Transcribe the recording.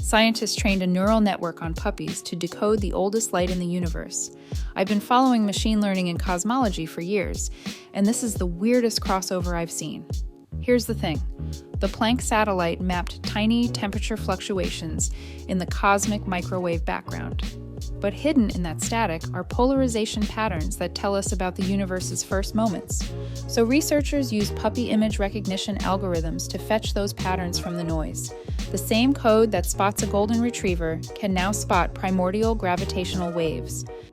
Scientists trained a neural network on puppies to decode the oldest light in the universe. I've been following machine learning in cosmology for years, and this is the weirdest crossover I've seen. Here's the thing. The Planck satellite mapped tiny temperature fluctuations in the cosmic microwave background. But hidden in that static are polarization patterns that tell us about the universe's first moments. So researchers use puppy image recognition algorithms to fetch those patterns from the noise. The same code that spots a golden retriever can now spot primordial gravitational waves.